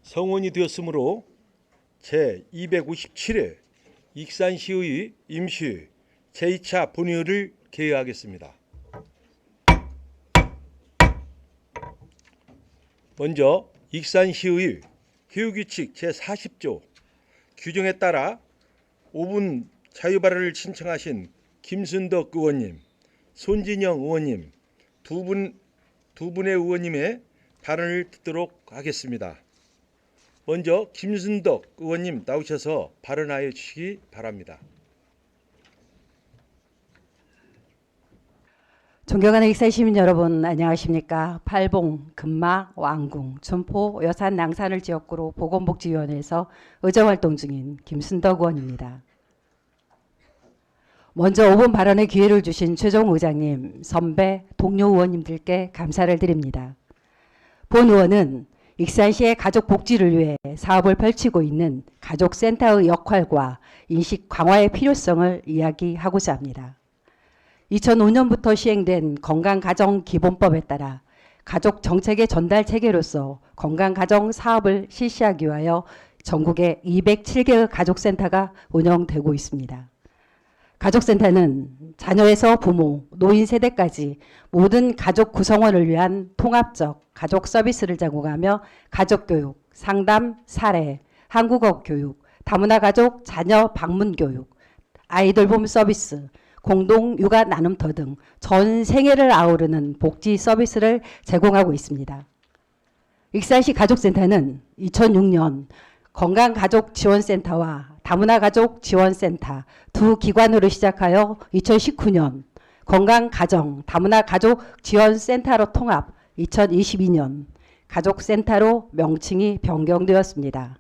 성원이 되었으므로 제257회 익산시의 임시 제2차 본회의를 개회하겠습니다. 먼저 익산시의 회의규칙 제40조 규정에 따라 5분 자유발언을 신청하신 김순덕 의원님, 손진영 의원님 두 분의 의원님의 발언을 듣도록 하겠습니다. 먼저 김순덕 의원님 나오셔서 발언하여 주시기 바랍니다. 존경하는 익산 시민 여러분, 안녕하십니까? 팔봉, 금마, 왕궁, 춘포, 여산, 낭산을 지역구로 보건복지위원회에서 의정활동 중인 김순덕 의원입니다. 먼저 5분 발언의 기회를 주신 최종 의장님, 선배, 동료 의원님들께 감사를 드립니다. 본 의원은 익산시의 가족 복지를 위해 사업을 펼치고 있는 가족센터의 역할과 인식 강화의 필요성을 이야기하고자 합니다. 2005년부터 시행된 건강가정기본법에 따라 가족정책의 전달 체계로서 건강가정 사업을 실시하기 위하여 전국에 207개의 가족센터가 운영되고 있습니다. 가족센터는 자녀에서 부모, 노인 세대까지 모든 가족 구성원을 위한 통합적 가족 서비스를 제공하며 가족교육, 상담, 사례, 한국어 교육, 다문화 가족 자녀 방문 교육, 아이돌봄 서비스, 공동 육아 나눔터 등 전 생애를 아우르는 복지 서비스를 제공하고 있습니다. 익산시 가족센터는 2006년 건강가족지원센터와 다문화 가족 지원센터 두 기관으로 시작하여 2019년 건강가정 다문화 가족 지원센터로 통합, 2022년 가족센터로 명칭이 변경되었습니다.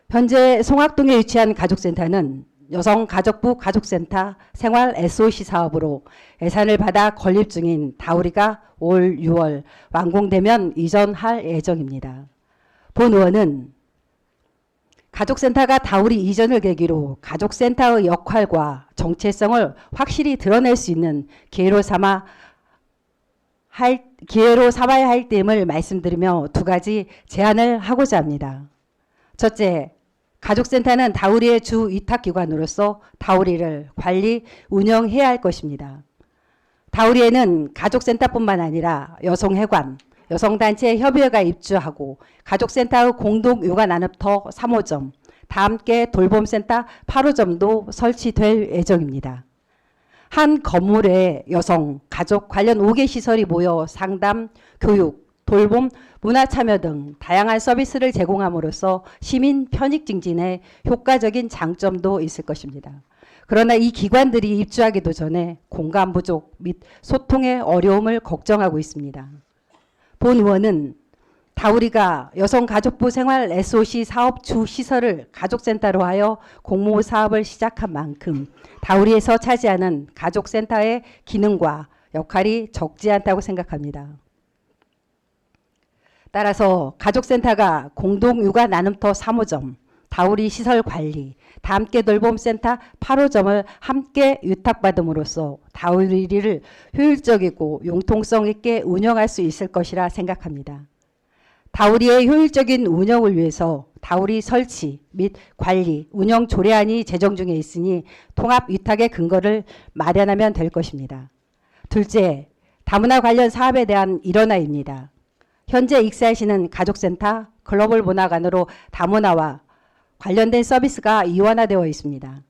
현재 송악동에 위치한 가족센터는 여성가족부 가족센터 생활 SOC 사업으로 예산을 받아 건립 중인 다우리가 올 6월 완공되면 이전할 예정입니다. 본 의원은 가족센터가 다우리 이전을 계기로 가족센터의 역할과 정체성을 확실히 드러낼 수 있는 기회로 삼아야 할 점을 말씀드리며 두 가지 제안을 하고자 합니다. 첫째, 가족센터는 다우리의 주 위탁기관으로서 다우리를 관리, 운영해야 할 것입니다. 다우리에는 가족센터뿐만 아니라 여성회관, 여성단체 협의회가 입주하고 가족센터의 공동육아 나눔터 3호점, 다함께 돌봄센터 8호점도 설치될 예정입니다. 한 건물에 여성, 가족 관련 5개 시설이 모여 상담, 교육, 돌봄, 문화참여 등 다양한 서비스를 제공함으로써 시민 편익 증진에 효과적인 장점도 있을 것입니다. 그러나 이 기관들이 입주하기도 전에 공간 부족 및 소통의 어려움을 걱정하고 있습니다. 본 의원은 다우리가 여성가족부 생활 SOC 사업 주 시설을 가족센터로 하여 공모 사업을 시작한 만큼 다우리에서 차지하는 가족센터의 기능과 역할이 적지 않다고 생각합니다. 따라서 가족센터가 공동육아 나눔터 3호점, 다우리 시설 관리, 다함께 돌봄센터 8호점을 함께 위탁받음으로써 다우리를 효율적이고 융통성 있게 운영할 수 있을 것이라 생각합니다. 다우리의 효율적인 운영을 위해서 다우리 설치 및 관리, 운영 조례안이 제정 중에 있으니 통합 위탁의 근거를 마련하면 될 것입니다. 둘째, 다문화 관련 사업에 대한 일원화입니다. 현재 익산시는 가족센터, 글로벌 문화관으로 다문화와 관련된 서비스가 이원화되어 있습니다.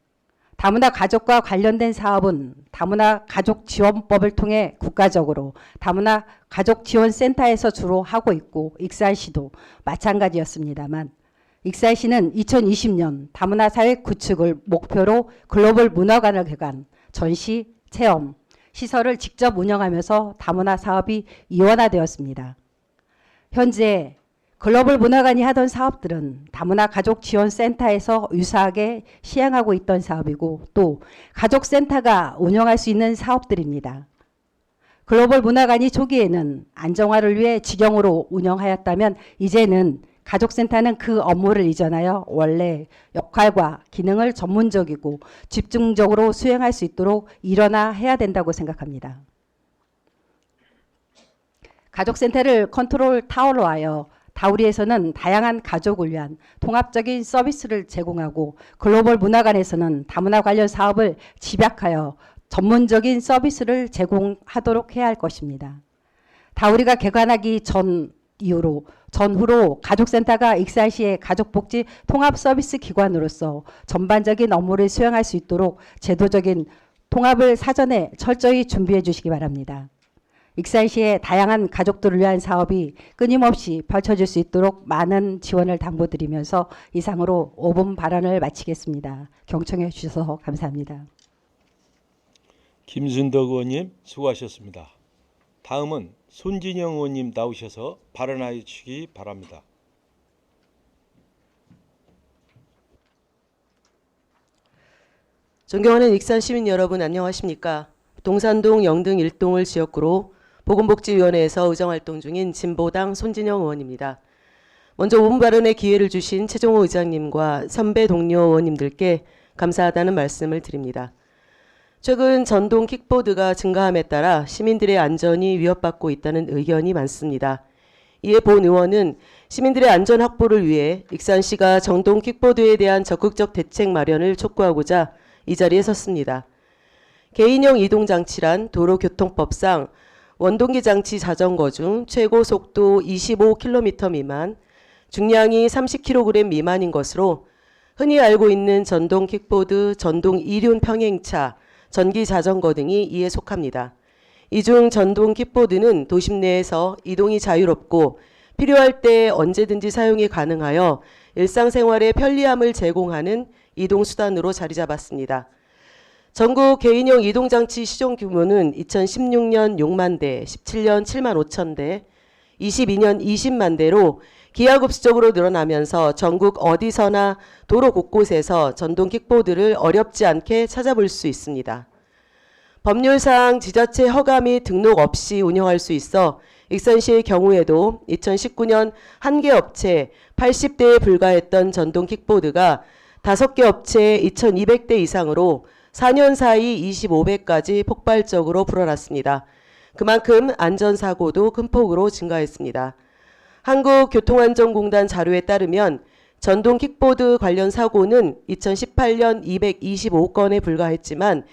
다문화 가족과 관련된 사업은 다문화 가족 지원법을 통해 국가적으로 다문화 가족 지원센터에서 주로 하고 있고 익산시도 마찬가지였습니다만 익산시는 2020년 다문화 사회 구축을 목표로 글로벌 문화관을 개관, 전시, 체험, 시설을 직접 운영하면서 다문화 사업이 이원화되었습니다. 현재 글로벌 문화관이 하던 사업들은 다문화 가족 지원센터에서 유사하게 시행하고 있던 사업이고 또 가족센터가 운영할 수 있는 사업들입니다. 글로벌 문화관이 초기에는 안정화를 위해 직영으로 운영하였다면 이제는 가족센터는 그 업무를 이전하여 원래 역할과 기능을 전문적이고 집중적으로 수행할 수 있도록 일원화해야 된다고 생각합니다. 가족센터를 컨트롤 타워로 하여 다우리에서는 다양한 가족을 위한 통합적인 서비스를 제공하고 글로벌 문화관에서는 다문화 관련 사업을 집약하여 전문적인 서비스를 제공하도록 해야 할 것입니다. 다우리가 개관하기 전후로 가족센터가 익산시의 가족복지 통합서비스 기관으로서 전반적인 업무를 수행할 수 있도록 제도적인 통합을 사전에 철저히 준비해 주시기 바랍니다. 익산시의 다양한 가족들을 위한 사업이 끊임없이 펼쳐질 수 있도록 많은 지원을 당부드리면서 이상으로 5분 발언을 마치겠습니다. 경청해 주셔서 감사합니다. 김순덕 의원님 수고하셨습니다. 다음은 손진영 의원님 나오셔서 발언하여 주시기 바랍니다. 존경하는 익산 시민 여러분 안녕하십니까? 동산동 영등 1동을 지역구로 보건복지위원회에서 의정활동 중인 진보당 손진영 의원입니다. 먼저 5분 발언의 기회를 주신 최종호 의장님과 선배 동료 의원님들께 감사하다는 말씀을 드립니다. 최근 전동 킥보드가 증가함에 따라 시민들의 안전이 위협받고 있다는 의견이 많습니다. 이에 본 의원은 시민들의 안전 확보를 위해 익산시가 전동 킥보드에 대한 적극적 대책 마련을 촉구하고자 이 자리에 섰습니다. 개인형 이동장치란 도로교통법상 원동기 장치 자전거 중 최고 속도 25km 미만, 중량이 30kg 미만인 것으로 흔히 알고 있는 전동 킥보드, 전동 이륜 평행차, 전기 자전거 등이 이에 속합니다. 이 중 전동 킥보드는 도심 내에서 이동이 자유롭고 필요할 때 언제든지 사용이 가능하여 일상생활의 편리함을 제공하는 이동수단으로 자리 잡았습니다. 전국 개인형 이동장치 시종 규모는 2016년 6만 대, 17년 7만 5천 대, 22년 20만 대로 기하급수적으로 늘어나면서 전국 어디서나 도로 곳곳에서 전동 킥보드를 어렵지 않게 찾아볼 수 있습니다. 법률상 지자체 허가 및 등록 없이 운영할 수 있어 익산시의 경우에도 2019년 1개 업체 80대에 불과했던 전동 킥보드가 5개 업체 2200대 이상으로 4년 사이 25배까지 폭발적으로 불어났습니다. 그만큼 안전사고도 큰 폭으로 증가했습니다. 한국교통안전공단 자료에 따르면 전동 킥보드 관련 사고는 2018년 225건에 불과했지만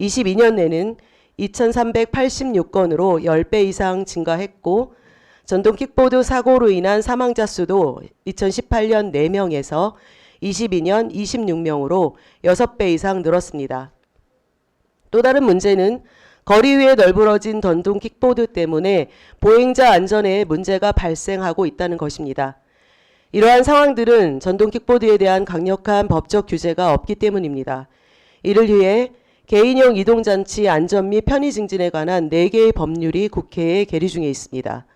22년에는 2386건으로 10배 이상 증가했고 전동 킥보드 사고로 인한 사망자 수도 2018년 4명에서 22년 26명으로 6배 이상 늘었습니다. 또 다른 문제는 거리 위에 널브러진 전동 킥보드 때문에 보행자 안전에 문제가 발생하고 있다는 것입니다. 이러한 상황들은 전동 킥보드에 대한 강력한 법적 규제가 없기 때문입니다. 이를 위해 개인형 이동장치 안전 및 편의 증진에 관한 4개의 법률이 국회에 계류 중에 있습니다.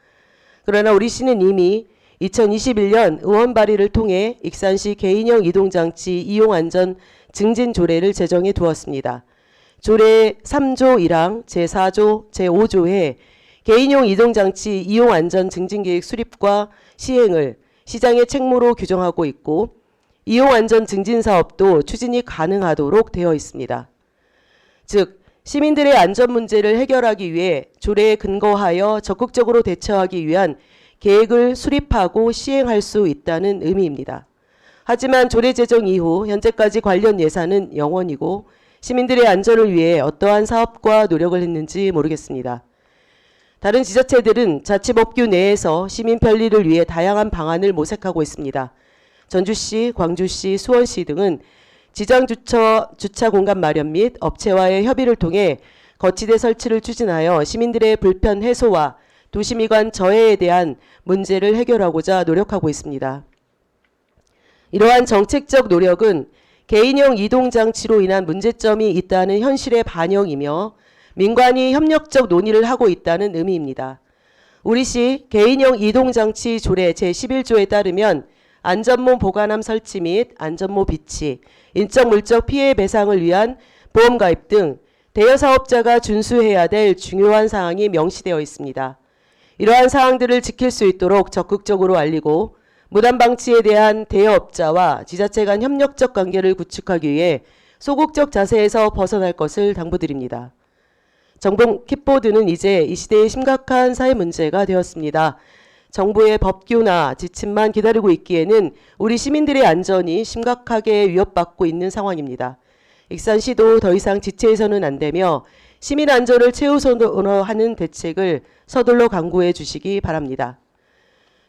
그러나 우리 시는 이미 2021년 의원 발의를 통해 익산시 개인형 이동장치 이용안전 증진 조례를 제정해 두었습니다. 조례 3조 1항 제4조 제5조에 개인용 이동장치 이용안전 증진계획 수립과 시행을 시장의 책무로 규정하고 있고 이용안전 증진사업도 추진이 가능하도록 되어 있습니다. 즉 시민들의 안전 문제를 해결하기 위해 조례에 근거하여 적극적으로 대처하기 위한 계획을 수립하고 시행할 수 있다는 의미입니다. 하지만 조례 제정 이후 현재까지 관련 예산은 0원이고 시민들의 안전을 위해 어떠한 사업과 노력을 했는지 모르겠습니다. 다른 지자체들은 자치법규 내에서 시민 편리를 위해 다양한 방안을 모색하고 있습니다. 전주시, 광주시, 수원시 등은 지정 주차 공간 마련 및 업체와의 협의를 통해 거치대 설치를 추진하여 시민들의 불편 해소와 도시미관 저해에 대한 문제를 해결하고자 노력하고 있습니다. 이러한 정책적 노력은 개인형 이동장치로 인한 문제점이 있다는 현실의 반영이며 민관이 협력적 논의를 하고 있다는 의미입니다. 우리 시 개인형 이동장치 조례 제11조에 따르면 안전모 보관함 설치 및 안전모 비치, 인적 물적 피해 배상을 위한 보험 가입 등 대여 사업자가 준수해야 될 중요한 사항이 명시되어 있습니다. 이러한 사항들을 지킬 수 있도록 적극적으로 알리고 무단 방치에 대한 대여업자와 지자체 간 협력적 관계를 구축하기 위해 소극적 자세에서 벗어날 것을 당부드립니다. 전동 킥보드는 이제 이 시대의 심각한 사회 문제가 되었습니다. 정부의 법규나 지침만 기다리고 있기에는 우리 시민들의 안전이 심각하게 위협받고 있는 상황입니다. 익산시도 더 이상 지체해서는 안 되며 시민 안전을 최우선으로 하는 대책을 서둘러 강구해 주시기 바랍니다.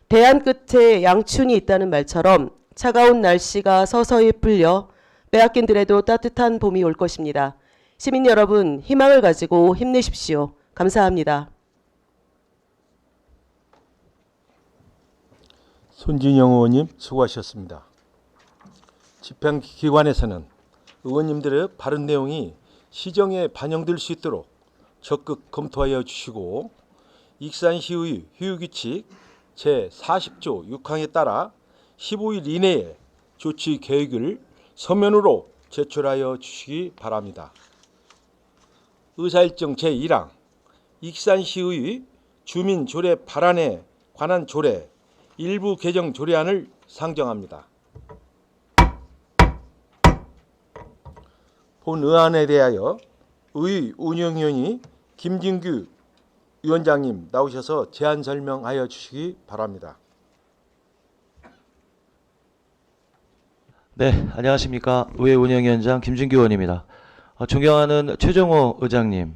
대안 끝에 양춘이 있다는 말처럼 차가운 날씨가 서서히 풀려 빼앗긴들에도 따뜻한 봄이 올 것입니다. 시민 여러분, 희망을 가지고 힘내십시오. 감사합니다. 손진영 의원님 수고하셨습니다. 집행기관에서는 의원님들의 발언 내용이 시정에 반영될 수 있도록 적극 검토하여 주시고 익산시의 휴유규칙 제40조 6항에 따라 15일 이내에 조치 계획을 서면으로 제출하여 주시기 바랍니다. 의사일정 제1항 익산시의 주민조례 발안에 관한 조례 일부 개정 조례안을 상정합니다. 본 의안에 대하여 의 운영위원이 김진규 위원장님 나오셔서 제안 설명하여 주시기 바랍니다. 네, 안녕하십니까. 의회 운영위원장 김진규 의원입니다. 존경하는 최정호 의장님,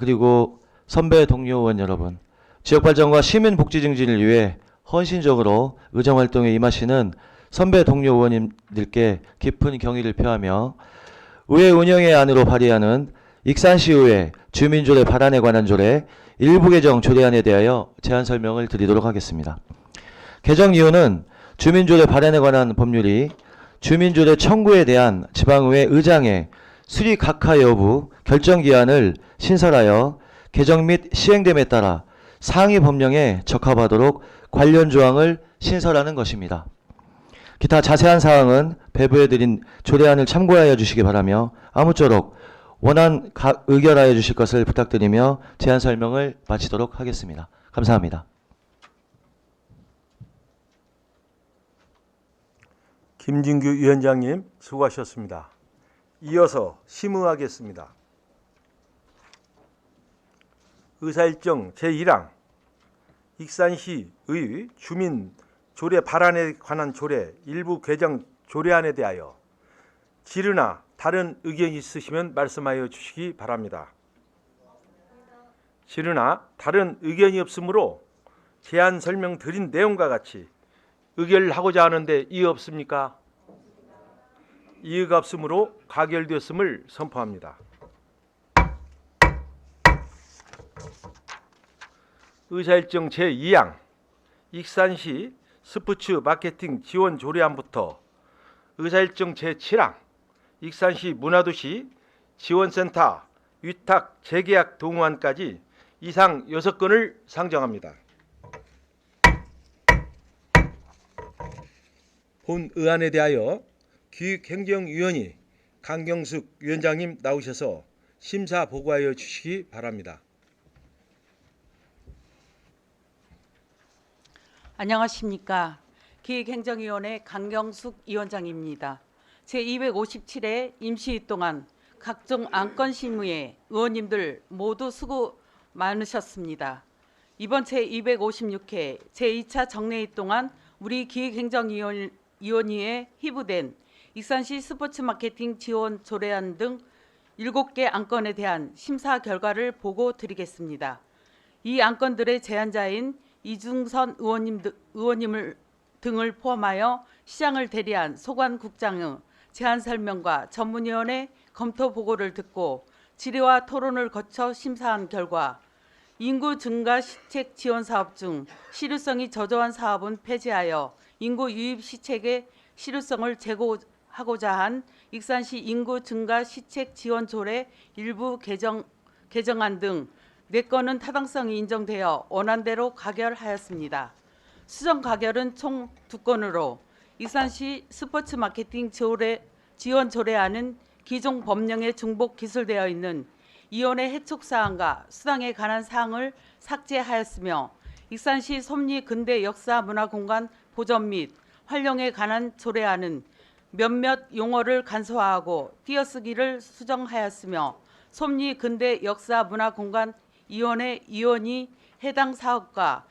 그리고 선배 동료 의원 여러분, 지역발전과 시민복지 증진을 위해 헌신적으로 의정활동에 임하시는 선배 동료 의원님들께 깊은 경의를 표하며 의회 운영의 안으로 발의하는 익산시의회 주민조례 발안에 관한 조례 일부 개정 조례안에 대하여 제안 설명을 드리도록 하겠습니다. 개정 이유는 주민조례 발안에 관한 법률이 주민조례 청구에 대한 지방의회 의장의 수리 각하 여부 결정기한을 신설하여 개정 및 시행됨에 따라 상위 법령에 적합하도록 관련 조항을 신설하는 것입니다. 기타 자세한 사항은 배부해드린 조례안을 참고하여 주시기 바라며 아무쪼록 원안 의결하여 주실 것을 부탁드리며 제안 설명을 마치도록 하겠습니다. 감사합니다. 김진규 위원장님 수고하셨습니다. 이어서 심의하겠습니다. 의사일정 제1항 익산시의 주민 조례 발안에 관한 조례 일부 개정 조례안에 대하여 질의나 다른 의견이 있으시면 말씀하여 주시기 바랍니다. 질의나 다른 의견이 없으므로 제안 설명 드린 내용과 같이 의결을 하고자 하는데 이의 없습니까? 이의가 없으므로 가결되었음을 선포합니다. 의사일정 제2항 익산시 스포츠 마케팅 지원 조례안부터 의사일정 제7항 익산시 문화도시 지원센터 위탁 재계약 동의안까지 이상 6건을 상정합니다. 본 의안에 대하여 기획행정위원이 강경숙 위원장님 나오셔서 심사 보고하여 주시기 바랍니다. 안녕하십니까. 기획행정위원회 강경숙 위원장입니다. 제257회 임시회 동안 각종 안건 심의에 의원님들 모두 수고 많으셨습니다. 이번 제256회 제2차 정례회 동안 우리 기획행정위원회에 회부된 익산시 스포츠 마케팅 지원 조례안 등 7개 안건에 대한 심사 결과를 보고 드리겠습니다. 이 안건들의 제안자인 이중선 의원님을 등을 포함하여 시장을 대리한 소관국장의 제안 설명과 전문위원회 검토 보고를 듣고 질의와 토론을 거쳐 심사한 결과 인구 증가 시책 지원 사업 중 실효성이 저조한 사업은 폐지하여 인구 유입 시책의 실효성을 제고하고자 한 익산시 인구 증가 시책 지원 조례 일부 개정안 등 4건은 타당성이 인정되어 원안대로 가결하였습니다. 수정 가결은 총 2건으로 익산시 스포츠 마케팅 지원 조례안은 기존 법령에 중복 기술되어 있는 이혼의 해촉사항과 수당에 관한 사항을 삭제하였으며 익산시 섭리 근대 역사 문화공간 보전 및 활용에 관한 조례안은 몇몇 용어를 간소화하고 띄어쓰기를 수정하였으며 섭리 근대 역사 문화공간 이혼의 이혼이 해당 사업과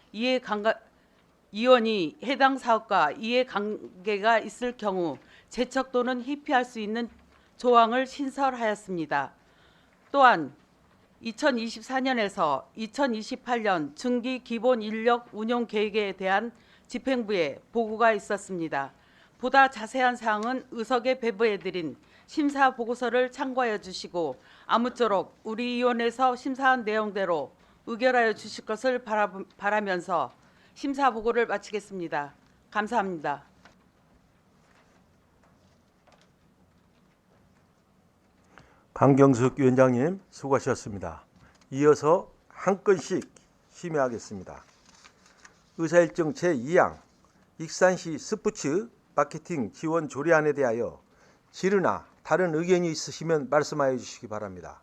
이원이 해당 사업과 이해관계가 있을 경우 제척 또는 회피할 수 있는 조항을 신설하였습니다. 또한 2024년에서 2028년 중기 기본 인력 운용 계획에 대한 집행부에 보고가 있었습니다. 보다 자세한 사항은 의석에 배부해드린 심사 보고서를 참고하여 주시고 아무쪼록 우리 위원회에서 심사한 내용대로 의결하여 주실 것을 바라면서 심사 보고를 마치겠습니다. 감사합니다. 강경숙 위원장님 수고하셨습니다. 이어서 한 건씩 심의하겠습니다. 의사일정 제2항 익산시 스포츠 마케팅 지원 조례안에 대하여 질의나 다른 의견이 있으시면 말씀하여 주시기 바랍니다.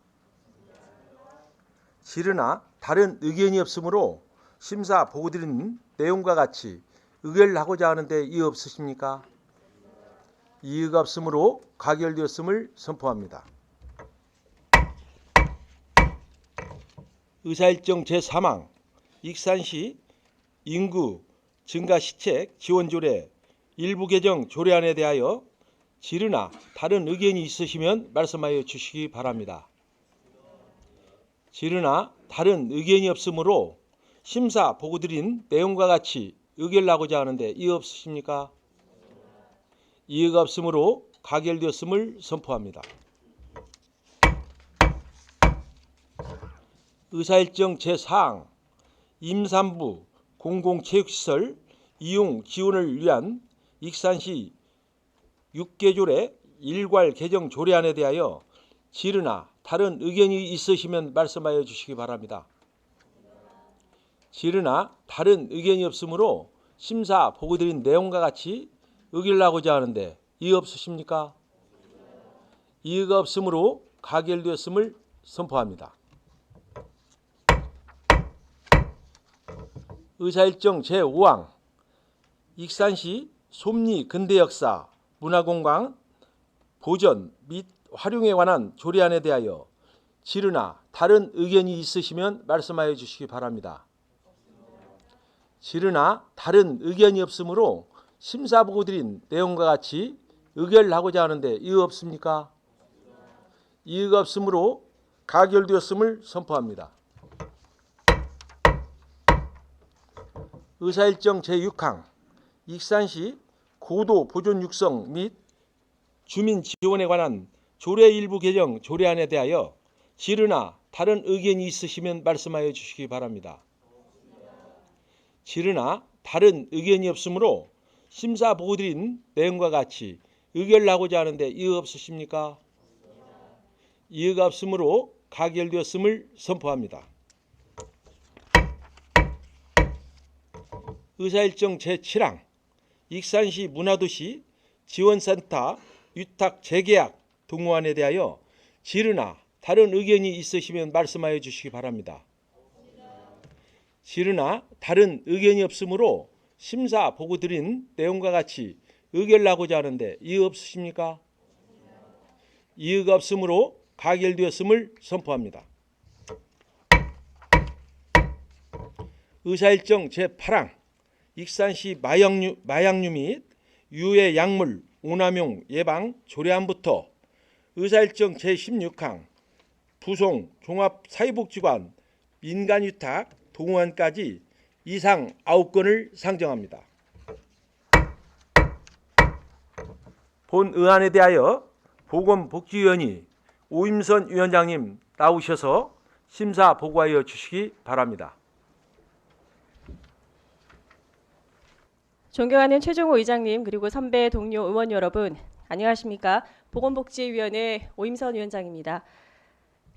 질의나 다른 의견이 없으므로 심사 보고드린 내용과 같이 의결을 하고자 하는데 이의 없으십니까? 이의가 없으므로 가결되었음을 선포합니다. 의사일정 제3항 익산시 인구 증가 시책 지원 조례 일부 개정 조례안에 대하여 질의나 다른 의견이 있으시면 말씀하여 주시기 바랍니다. 질의나 다른 의견이 없으므로 심사 보고드린 내용과 같이 의결을 하고자 하는데 이의 없으십니까? 이의가 없으므로 가결되었음을 선포합니다. 의사일정 제4항 임산부 공공체육시설 이용 지원을 위한 익산시 6개조례 일괄 개정 조례안에 대하여 질의나 다른 의견이 있으시면 말씀하여 주시기 바랍니다. 질의나 다른 의견이 없으므로 심사 보고드린 내용과 같이 의결을 하고자 하는데 이의 없으십니까? 이의가 없으므로 가결되었음을 선포합니다. 의사일정 제5항 익산시 솜리 근대역사 문화공간 보전 및 활용에 관한 조례안에 대하여 질의나 다른 의견이 있으시면 말씀하여 주시기 바랍니다. 질의나 다른 의견이 없으므로 심사 보고 드린 내용과 같이 의결을 하고자 하는데 이의 없습니까? 이의가 없으므로 가결되었음을 선포합니다. 의사일정 제6항 익산시 고도 보존 육성 및 주민 지원에 관한 조례 일부 개정 조례안에 대하여 질의나 다른 의견이 있으시면 말씀하여 주시기 바랍니다. 질의나 다른 의견이 없으므로 심사 보고 드린 내용과 같이 의결을 하고자 하는데 이의 없으십니까? 이의가 없으므로 가결되었음을 선포합니다. 의사일정 제7항 익산시 문화도시 지원센터 위탁 재계약 동의안에 대하여 질의나 다른 의견이 있으시면 말씀하여 주시기 바랍니다. 질의나 다른 의견이 없으므로 심사 보고 드린 내용과 같이 의결을 하고자 하는데 이의 없으십니까? 이의가 없으므로 가결되었음을 선포합니다. 의사일정 제8항 익산시 마약류 및 유해 약물 오남용 예방 조례안부터 의사일정 제16항 부송 종합사회복지관 민간위탁 동의안까지 이상 9건을 상정합니다. 본 의안에 대하여 보건복지위원회 오임선 위원장님 나오셔서 심사 보고하여 주시기 바랍니다. 존경하는 최종호 의장님 그리고 선배 동료 의원 여러분 안녕하십니까? 보건복지위원회 오임선 위원장입니다.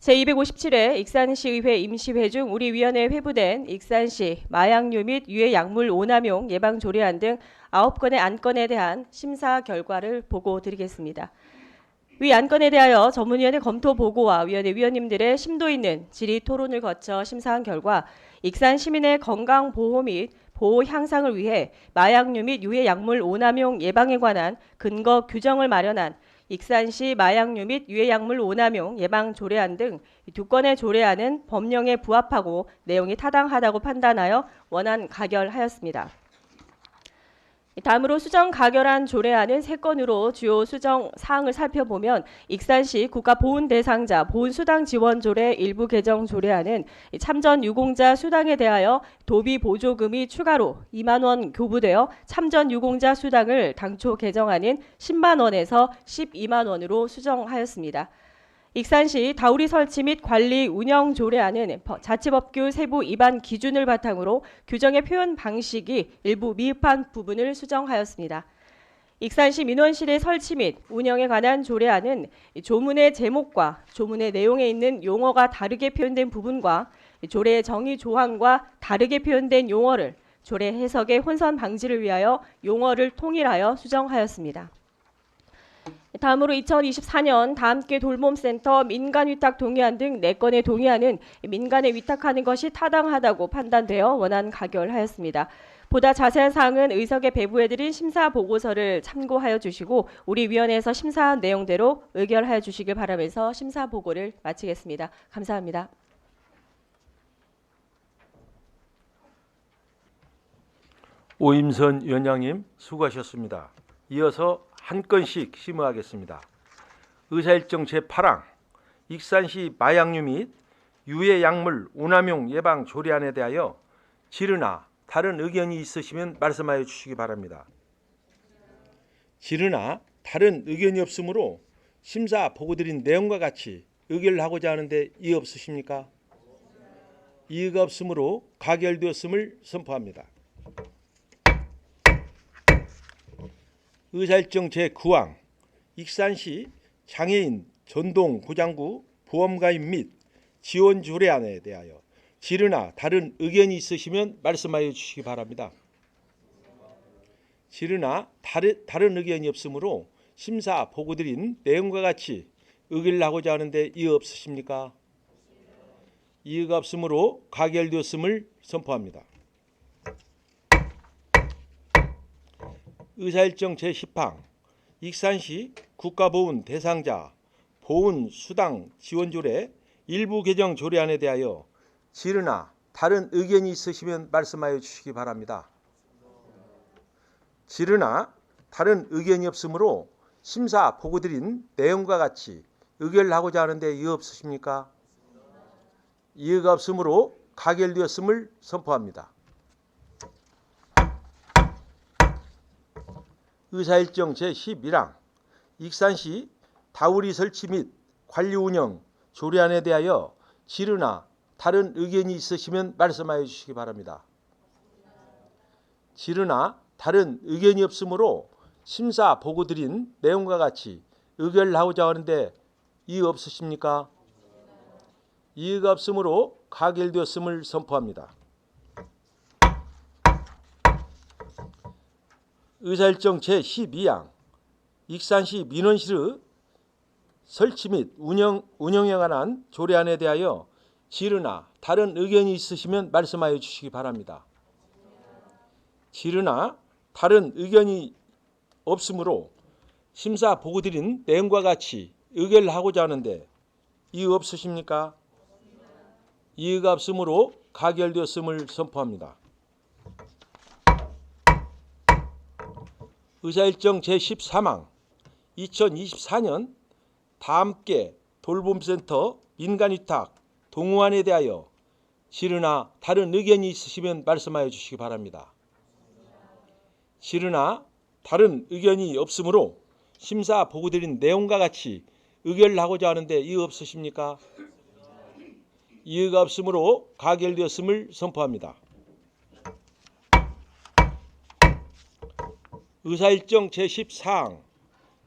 제257회 익산시의회 임시회 중 우리 위원회에 회부된 익산시 마약류 및 유해 약물 오남용 예방 조례안 등 9건의 안건에 대한 심사 결과를 보고 드리겠습니다. 위 안건에 대하여 전문위원회 검토 보고와 위원회 위원님들의 심도 있는 질의 토론을 거쳐 심사한 결과 익산 시민의 건강 보호 및 보호 향상을 위해 마약류 및 유해 약물 오남용 예방에 관한 근거 규정을 마련한 익산시 마약류 및 유해 약물 오남용 예방 조례안 등 두 건의 조례안은 법령에 부합하고 내용이 타당하다고 판단하여 원안 가결하였습니다. 다음으로 수정 가결안 조례안은 3건으로 주요 수정 사항을 살펴보면 익산시 국가보훈 대상자 보훈수당 지원 조례 일부 개정 조례안은 참전 유공자 수당에 대하여 도비 보조금이 추가로 2만 원 교부되어 참전 유공자 수당을 당초 개정하는 10만 원에서 12만 원으로 수정하였습니다. 익산시 다우리 설치 및 관리 운영 조례안은 자치법규 세부 위반 기준을 바탕으로 규정의 표현 방식이 일부 미흡한 부분을 수정하였습니다. 익산시 민원실의 설치 및 운영에 관한 조례안은 조문의 제목과 조문의 내용에 있는 용어가 다르게 표현된 부분과 조례의 정의 조항과 다르게 표현된 용어를 조례 해석의 혼선 방지를 위하여 용어를 통일하여 수정하였습니다. 다음으로 2024년 다함께 돌봄센터 민간위탁 동의안 등 4건의 동의안은 민간에 위탁하는 것이 타당하다고 판단되어 원안 가결하였습니다. 보다 자세한 사항은 의석에 배부해드린 심사 보고서를 참고하여 주시고 우리 위원회에서 심사한 내용대로 의결하여 주시길 바라면서 심사 보고를 마치겠습니다. 감사합니다. 오임선 위원장님 수고하셨습니다. 이어서 한 건씩 심의하겠습니다. 의사일정 제8항 익산시 마약류 및 유해 약물 오남용 예방 조례안에 대하여 질의나 다른 의견이 있으시면 말씀하여 주시기 바랍니다. 질의나 다른 의견이 없으므로 심사 보고드린 내용과 같이 의결을 하고자 하는데 이의 없으십니까? 이의가 없으므로 가결되었음을 선포합니다. 의사일정 제9항 익산시 장애인 전동 고장구 보험가입 및 지원 조례안에 대하여 질의나 다른 의견이 있으시면 말씀하여 주시기 바랍니다. 질의나 다른 의견이 없으므로 심사 보고드린 내용과 같이 의결을 하고자 하는데 이의 없으십니까? 이의가 없으므로 가결되었음을 선포합니다. 의사일정 제10항 익산시 국가보훈 대상자 보훈수당 지원조례 일부 개정 조례안에 대하여 질의나 다른 의견이 있으시면 말씀하여 주시기 바랍니다. 질의나 다른 의견이 없으므로 심사 보고드린 내용과 같이 의결을 하고자 하는데 이의 없으십니까? 이의가 없으므로 가결되었음을 선포합니다. 의사일정 제11항 익산시 다우리 설치 및 관리 운영 조례안에 대하여 질의나 다른 의견이 있으시면 말씀하여 주시기 바랍니다. 질의나 다른 의견이 없으므로 심사 보고드린 내용과 같이 의결을 하고자 하는데 이의 없으십니까? 이의가 없으므로 가결되었음을 선포합니다. 의사일정 제12항 익산시 민원실의 설치 및 운영에 관한 조례안에 대하여 질의나 다른 의견이 있으시면 말씀하여 주시기 바랍니다. 질의나 다른 의견이 없으므로 심사 보고드린 내용과 같이 의결을 하고자 하는데 이의 없으십니까? 이의가 없으므로 가결되었음을 선포합니다. 의사일정 제13항 2024년 다함께 돌봄센터 민간위탁 동의안에 대하여 질의나 다른 의견이 있으시면 말씀하여 주시기 바랍니다. 질의나 다른 의견이 없으므로 심사 보고드린 내용과 같이 의결을 하고자 하는데 이의 없으십니까? 이의가 없으므로 가결되었음을 선포합니다. 의사일정 제14항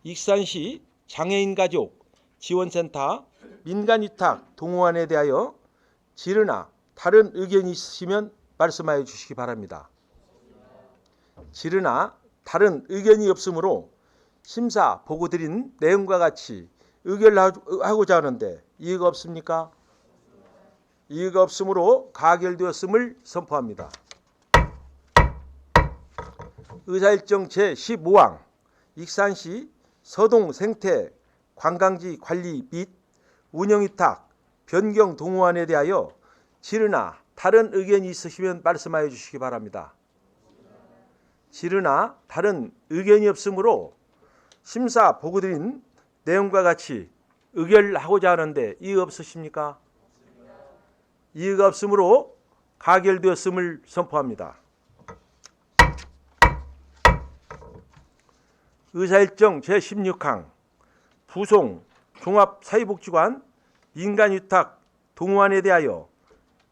익산시 장애인 가족 지원센터 민간위탁 동의안에 대하여 질의나 다른 의견이 있으시면 말씀하여 주시기 바랍니다. 질의나 다른 의견이 없으므로 심사 보고드린 내용과 같이 의결하고자 하는데 이의가 없습니까? 이의가 없으므로 가결되었음을 선포합니다. 의사일정 제15항 익산시 서동 생태 관광지 관리 및 운영위탁 변경 동의안에 대하여 질의나 다른 의견이 있으시면 말씀하여 주시기 바랍니다. 지르나 다른 의견이 없으므로 심사 보고드린 내용과 같이 의결하고자 하는데 이의 없으십니까? 이의가 없으므로 가결되었음을 선포합니다. 의사일정 제16항 부송 종합사회복지관 인간위탁 동호안에 대하여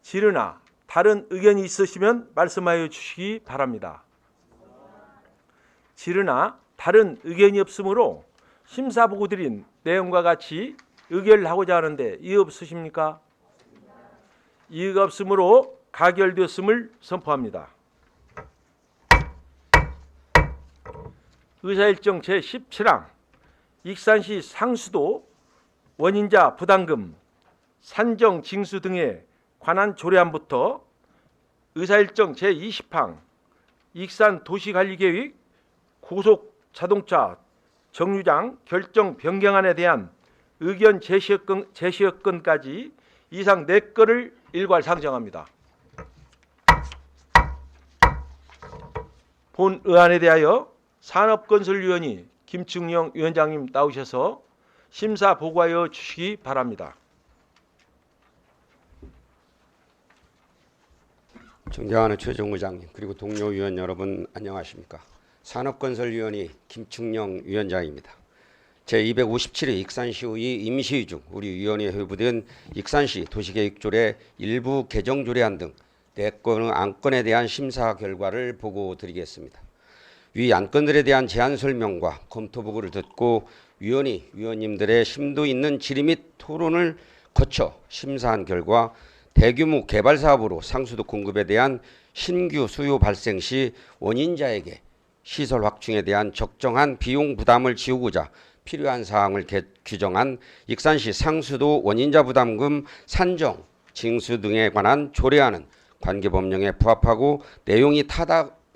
지르나 다른 의견이 있으시면 말씀하여 주시기 바랍니다. 지르나 다른 의견이 없으므로 심사보고 드린 내용과 같이 의결하고자 하는데 이의 없으십니까? 이의가 없으므로 가결되었음을 선포합니다. 의사일정 제17항 익산시 상수도 원인자 부담금 산정 징수 등에 관한 조례안부터 의사일정 제20항 익산 도시관리계획 고속자동차 정류장 결정 변경안에 대한 의견 제시여건까지 이상 4건을 일괄 상정합니다. 본 의안에 대하여 산업건설위원회 김충영 위원장님 나오셔서 심사 보고하여 주시기 바랍니다. 존경하는 최종 의장님 그리고 동료 위원 여러분 안녕하십니까? 산업건설위원회 김충영 위원장입니다. 제257회 익산시의 임시위 중 우리 위원회에 회부된 익산시 도시계획조례 일부 개정조례안 등 4건의 안건에 대한 심사 결과를 보고드리겠습니다. 위 안건들에 대한 제안 설명과 검토 보고를 듣고 위원님들의 심도 있는 질의 및 토론을 거쳐 심사한 결과 대규모 개발 사업으로 상수도 공급에 대한 신규 수요 발생 시 원인자에게 시설 확충에 대한 적정한 비용 부담을 지우고자 필요한 사항을 규정한 익산시 상수도 원인자 부담금 산정, 징수 등에 관한 조례안은 관계법령에 부합하고 내용이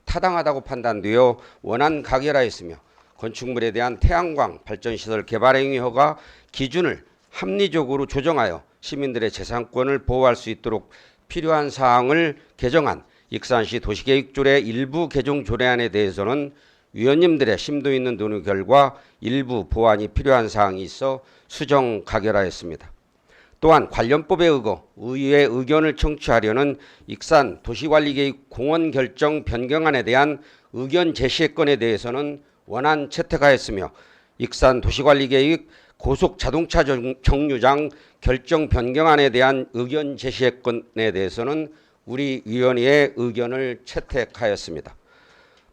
타당하다고 판단되어 원안 가결하였으며 건축물에 대한 태양광 발전시설 개발행위 허가 기준을 합리적으로 조정하여 시민들의 재산권을 보호할 수 있도록 필요한 사항을 개정한 익산시 도시계획조례 일부 개정 조례안에 대해서는 위원님들의 심도 있는 논의 결과 일부 보완이 필요한 사항이 있어 수정 가결하였습니다. 또한 관련법에 의거 의회의 의견을 청취하려는 익산 도시관리계획 공원 결정 변경안에 대한 의견 제시건에 대해서는 원안 채택하였으며 익산 도시관리계획 고속자동차 정류장 결정 변경안에 대한 의견 제시건에 대해서는 우리 위원회의 의견을 채택하였습니다.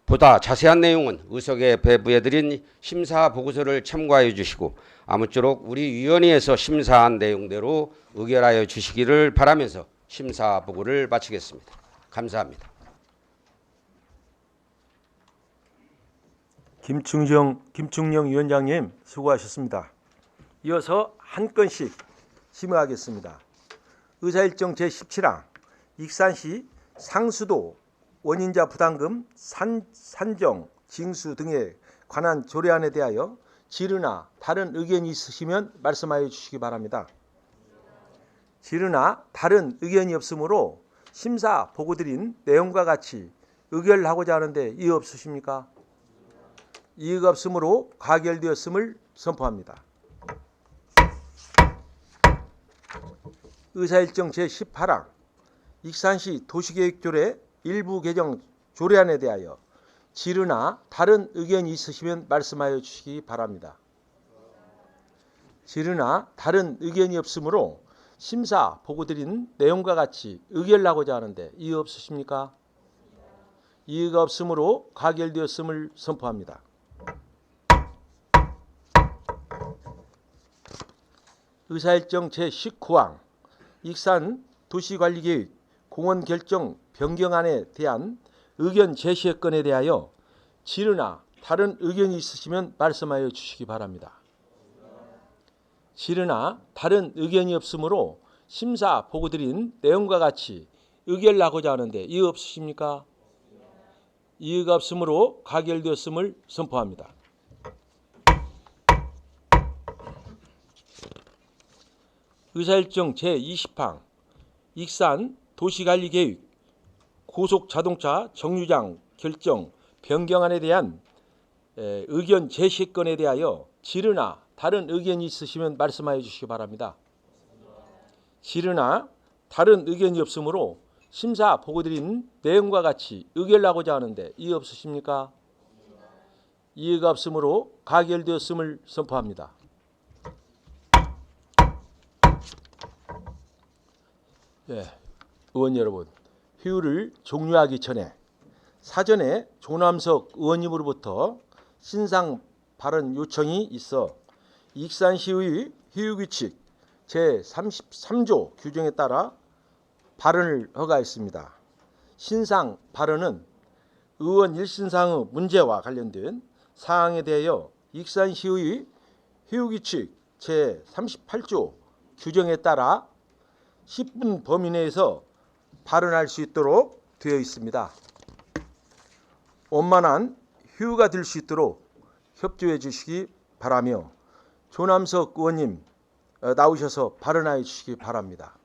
보다 자세한 내용은 의석에 배부해드린 심사 보고서를 참고하여 주시고 아무쪼록 우리 위원회에서 심사한 내용대로 의결하여 주시기를 바라면서 심사 보고를 마치겠습니다. 감사합니다. 김충영 위원장님 수고하셨습니다. 이어서 한 건씩 심의하겠습니다. 의사일정 제17항 익산시 상수도 원인자 부담금 산정, 징수 등에 관한 조례안에 대하여 지르나 다른 의견이 있으시면 말씀하여 주시기 바랍니다. 지르나 다른 의견이 없으므로 심사 보고드린 내용과 같이 의결하고자 하는데 이의 없으십니까? 이의가 없으므로 가결되었음을 선포합니다. 의사일정 제18항 익산시 도시계획조례 일부 개정 조례안에 대하여 지르나 다른 의견이 있으시면 말씀하여 주시기 바랍니다. 지르나 다른 의견이 없으므로 심사 보고드린 내용과 같이 의결하고자 하는데 이의 없으십니까? 이의가 없으므로 가결되었음을 선포합니다. 의사일정 제19항 익산 도시관리계획 공원 결정 변경안에 대한 의견 제시건에 대하여 지르나 다른 의견이 있으시면 말씀하여 주시기 바랍니다. 지르나 다른 의견이 없으므로 심사 보고드린 내용과 같이 의결하고자 하는데 이의 없으십니까? 이의가 없으므로 가결되었음을 선포합니다. 의사일정 제20항 익산 도시관리계획 고속자동차 정류장 결정 변경안에 대한 의견 제시 건에 대하여 질의나 다른 의견이 있으시면 말씀하여 주시기 바랍니다. 질의나 다른 의견이 없으므로 심사 보고드린 내용과 같이 의결하고자 하는데 이의 없으십니까? 이의가 없으므로 가결되었음을 선포합니다. 예, 의원 여러분, 회의를 종료하기 전에 사전에 조남석 의원님으로부터 신상 발언 요청이 있어 익산시의 회의규칙 제33조 규정에 따라 발언을 허가했습니다. 신상 발언은 의원 일신상의 문제와 관련된 사항에 대하여 익산시의 회의규칙 제38조 규정에 따라 10분 범위 내에서 발언할 수 있도록 되어 있습니다. 원만한 회의가 될 수 있도록 협조해 주시기 바라며 조남석 의원님 나오셔서 발언하여 주시기 바랍니다.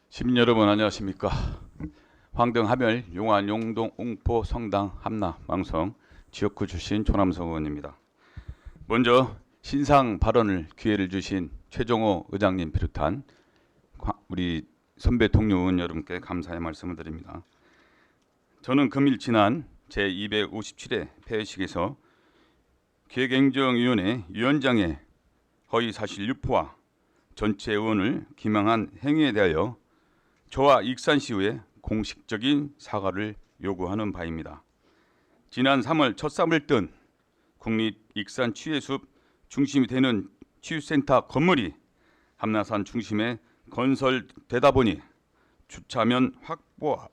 시민 여러분 안녕하십니까. 황등, 함열, 용안, 용동, 웅포, 성당, 함나, 망성 지역구 출신 조남석 의원입니다. 먼저 신상 발언을 기회를 주신 최종호 의장님 비롯한 우리 선배 동료 의원 여러분께 감사의 말씀을 드립니다. 저는 금일 지난 제257회 폐회식에서 기획행정위원회 위원장의 허위사실 유포와 전체 의원을 기망한 행위에 대하여 저와 익산시의회 공식적인 사과를 요구하는 바입니다. 지난 3월 첫삼을 뜬 국립익산치유숲 중심이 되는 치유센터 건물이 함나산 중심에 건설되다 보니 주차면 확보와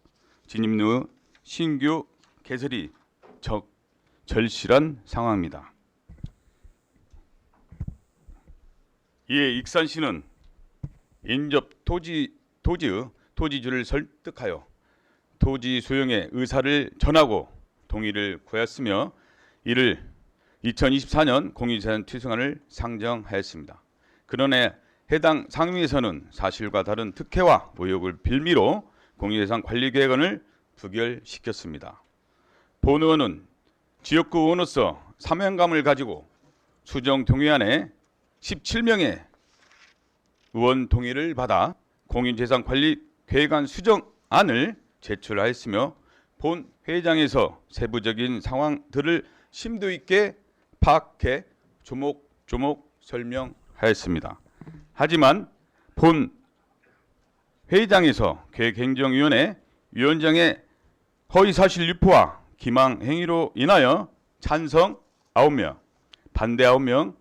진입로의 신규 개설이 절실한 상황입니다. 이에 익산시는 인접 토지의 토지주를 설득하여 토지 소용의 의사를 전하고 동의를 구하였으며 이를 2024년 공유재산 투성안을 상정하였습니다. 그러나 해당 상임위에서는 사실과 다른 특혜와 의혹을 빌미로 공유재산 관리계획안을 부결시켰습니다. 본 의원은 지역구 의원으로서 사명감을 가지고 수정 동의안에 17명의 의원 동의를 받아 공유재산 관리 계획안 수정안을 제출하였으며 본 회의장에서 세부적인 상황들을 심도 있게 파악해 조목조목 설명하였습니다. 하지만 본 회의장에서 계획행정위원회 위원장의 허위사실 유포와 기망 행위로 인하여 찬성 9명, 반대 9명,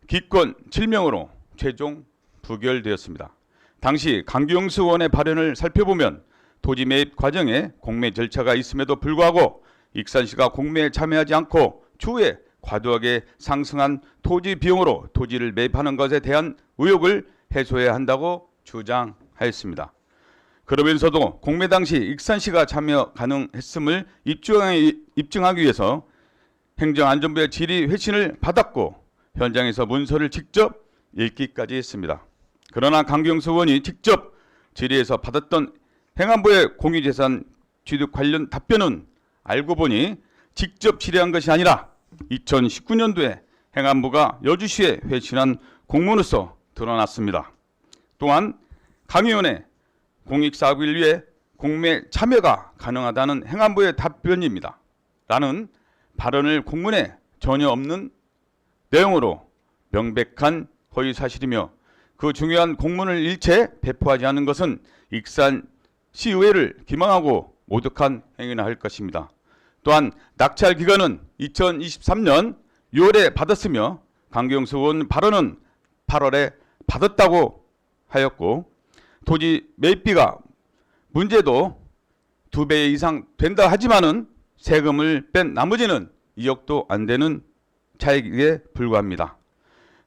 기권 7명으로 최종 부결되었습니다. 당시 강경수 의원의 발언을 살펴보면 토지 매입 과정에 공매 절차가 있음에도 불구하고 익산시가 공매에 참여하지 않고 추후에 과도하게 상승한 토지 비용으로 토지를 매입하는 것에 대한 의혹을 해소해야 한다고 주장하였습니다. 그러면서도 공매 당시 익산시가 참여 가능했음을 입증하기 위해서 행정안전부의 질의 회신을 받았고 현장에서 문서를 직접 읽기까지 했습니다. 그러나 강경수 의원이 직접 질의에서 받았던 행안부의 공유재산 취득 관련 답변은 알고 보니 직접 질의한 것이 아니라 2019년도에 행안부가 여주시에 회신한 공문으로서 드러났습니다. 또한 강 의원의 공익사업을 위해 공매 참여가 가능하다는 행안부의 답변입니다. 라는 발언을 공문에 전혀 없는 내용으로 명백한 허위사실이며 그 중요한 공문을 일체 배포하지 않은 것은 익산시의회를 기망하고 모독한 행위나 할 것입니다. 또한 낙찰 기간은 2023년 6월에 받았으며 강경수 의원 발언은 8월에 받았다고 하였고 토지 매입비가 문제도 2배 이상 된다 하지만은 세금을 뺀 나머지는 2억도 안 되는 차익에 불과합니다.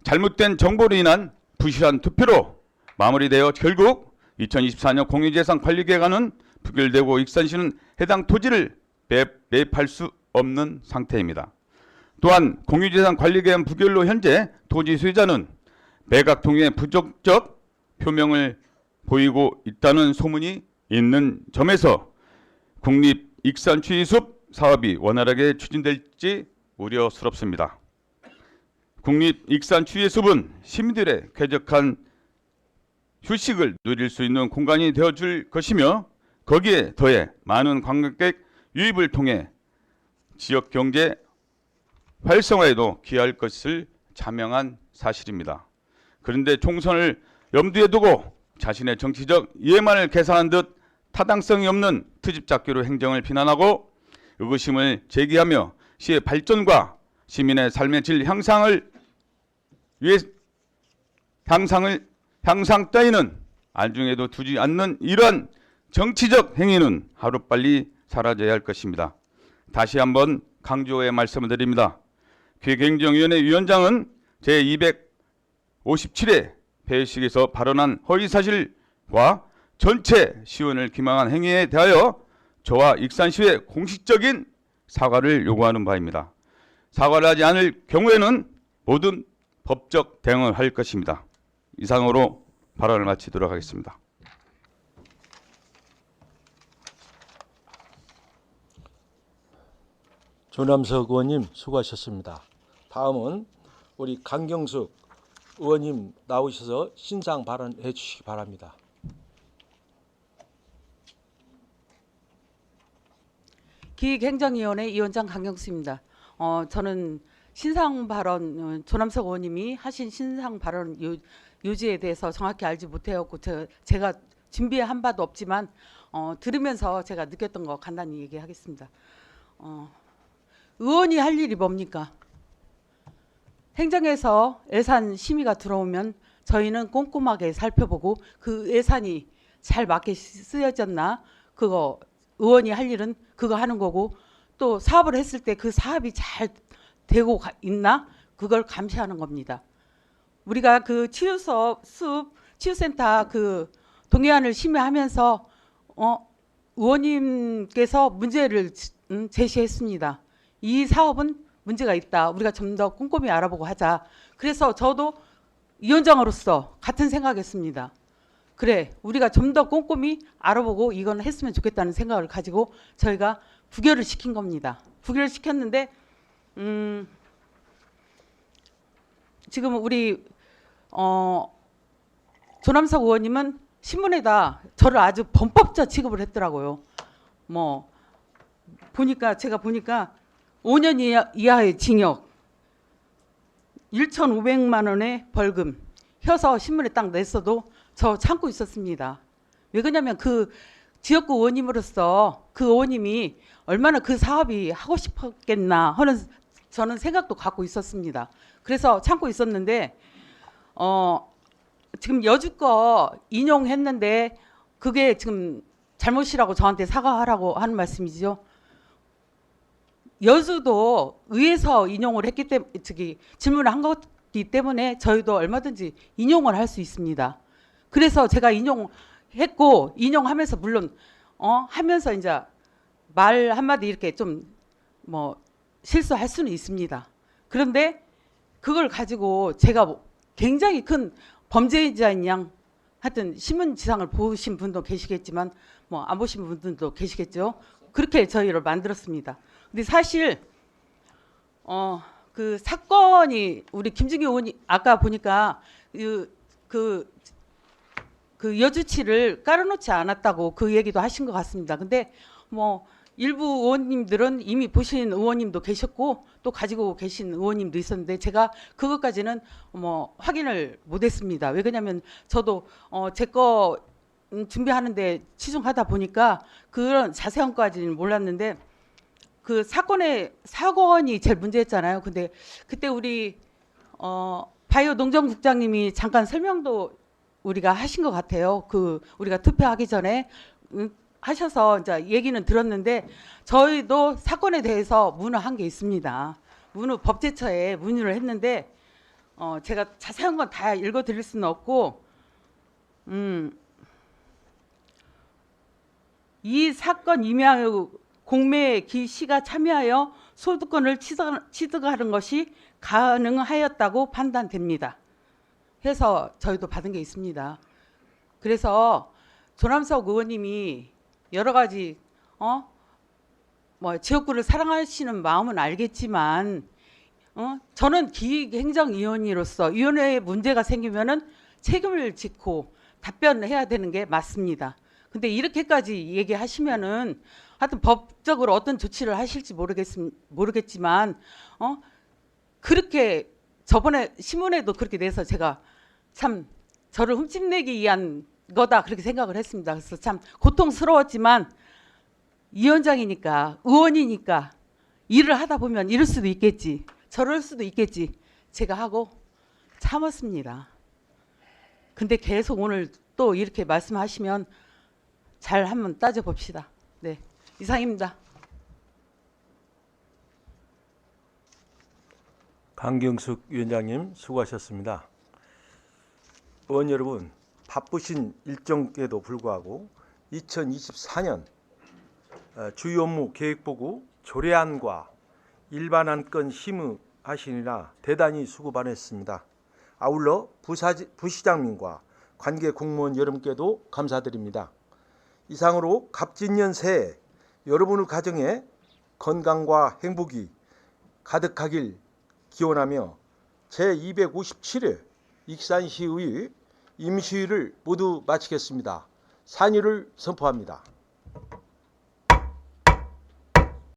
잘못된 정보로 인한 부실한 투표로 마무리되어 결국 2024년 공유재산 관리계획안은 부결되고 익산시는 해당 토지를 매입할 수 없는 상태입니다. 또한 공유재산 관리계획안 부결로 현재 토지 소유자는 매각 동의에 부적적 표명을 보이고 있다는 소문이 있는 점에서 국립 익산 취수습 사업이 원활하게 추진될지 우려스럽습니다. 국립 익산 취수습은 시민들의 쾌적한 휴식을 누릴 수 있는 공간이 되어줄 것이며 거기에 더해 많은 관광객 유입을 통해 지역 경제 활성화에도 기여할 것을 자명한 사실입니다. 그런데 총선을 염두에 두고 자신의 정치적 이해만을 계산한 듯 타당성이 없는 트집 잡기로 행정을 비난하고 의구심을 제기하며 시의 발전과 시민의 삶의 질 향상을 위해 향상 따위는 안중에도 두지 않는 이러한 정치적 행위는 하루빨리 사라져야 할 것입니다. 다시 한번 강조해 말씀을 드립니다. 기획행정위원회 위원장은 제257회 회의식에서 발언한 허위사실과 전체 시의원을 기망한 행위에 대하여 저와 익산시의 공식적인 사과를 요구하는 바입니다. 사과를 하지 않을 경우에는 모든 법적 대응을 할 것입니다. 이상으로 발언을 마치도록 하겠습니다. 조남석 의원님 수고하셨습니다. 다음은 우리 강경숙 의원님 나오셔서 신상 발언해 주시기 바랍니다. 기획행정위원회 위원장 강경수입니다. 저는 신상 발언 조남석 의원님이 하신 신상 발언 요지에 대해서 정확히 알지 못해갖고 제가 준비한 바도 없지만 들으면서 제가 느꼈던 거 간단히 얘기하겠습니다. 의원이 할 일이 뭡니까? 행정에서 예산 심의가 들어오면 저희는 꼼꼼하게 살펴보고 그 예산이 잘 맞게 쓰여졌나 그거 의원이 할 일은 그거 하는 거고 또 사업을 했을 때 그 사업이 잘 되고 있나 그걸 감시하는 겁니다. 우리가 그 치유센터 그 동의안을 심의하면서 의원님께서 문제를 제시했습니다. 이 사업은 문제가 있다. 우리가 좀 더 꼼꼼히 알아보고 하자. 그래서 저도 위원장으로서 같은 생각했습니다. 그래, 우리가 좀 더 꼼꼼히 알아보고 이건 했으면 좋겠다는 생각을 가지고 저희가 부결을 시킨 겁니다. 부결을 시켰는데 지금 우리 조남석 의원님은 신문에다 저를 아주 범법자 취급을 했더라고요. 뭐 제가 보니까 5년 이하의 징역, 1,500만 원의 벌금 혀서 신문에 딱 냈어도 저 참고 있었습니다. 왜 그러냐면 그 지역구 의원님으로서 그 의원님이 얼마나 그 사업이 하고 싶었겠나 하는 저는 생각도 갖고 있었습니다. 그래서 참고 있었는데 지금 여주 거 인용했는데 그게 지금 잘못이라고 저한테 사과하라고 하는 말씀이죠. 여주도 의회에서 인용을 했기 때문에 질문을 한 거기 때문에 저희도 얼마든지 인용을 할 수 있습니다. 그래서 제가 인용했고 인용하면서 물론 하면서 이제 말 한마디 이렇게 좀 뭐 실수할 수는 있습니다. 그런데 그걸 가지고 제가 굉장히 큰 범죄자인 양 하여튼 신문지상을 보신 분도 계시겠지만 뭐 안 보신 분들도 계시겠죠. 그렇게 저희를 만들었습니다. 근데 사실 그 사건이 우리 김진규 의원이 아까 보니까 그 여주치를 깔아놓지 않았다고 그 얘기도 하신 것 같습니다. 근데 뭐 일부 의원님들은 이미 보신 의원님도 계셨고 또 가지고 계신 의원님도 있었는데 제가 그것까지는 뭐 확인을 못했습니다. 왜 그러냐면 저도 제 거 준비하는데 치중하다 보니까 그런 자세한 것까지는 몰랐는데 그 사건이 제일 문제였잖아요. 근데 그때 우리 바이오 농정국장님이 잠깐 설명도 우리가 하신 것 같아요. 그 우리가 투표하기 전에 하셔서 이제 얘기는 들었는데 저희도 사건에 대해서 문의한 게 있습니다. 법제처에 문의를 했는데 제가 자세한 건 다 읽어드릴 수는 없고 이 사건 임야의 공매에 기 시가 참여하여 소득권을 취득하는 것이 가능하였다고 판단됩니다. 해서 저희도 받은 게 있습니다. 그래서 조남석 의원님이 여러 가지 뭐 지역구를 사랑하시는 마음은 알겠지만 저는 기획행정위원으로서 위원회에 문제가 생기면은 책임을 짓고 답변해야 되는 게 맞습니다. 근데 이렇게까지 얘기하시면은 하여튼 법적으로 어떤 조치를 하실지 모르겠지만 그렇게 저번에 신문에도 그렇게 내서 제가 참 저를 흠집내기 위한 거다 그렇게 생각을 했습니다. 그래서 참 고통스러웠지만 위원장이니까 의원이니까 일을 하다 보면 이럴 수도 있겠지 저럴 수도 있겠지 제가 하고 참았습니다. 근데 계속 오늘 또 이렇게 말씀하시면 잘 한번 따져봅시다. 네, 이상입니다. 강경숙 위원장님 수고하셨습니다. 의원 여러분, 바쁘신 일정에도 불구하고 2024년 주요 업무 계획보고 조례안과 일반 안건 심의하시느라 대단히 수고 많으셨습니다. 아울러 부시장님과 관계 공무원 여러분께도 감사드립니다. 이상으로 갑진년 새해 여러분의 가정에 건강과 행복이 가득하길 기원하며 제257회 익산시의 임시회를 모두 마치겠습니다. 산의를 선포합니다.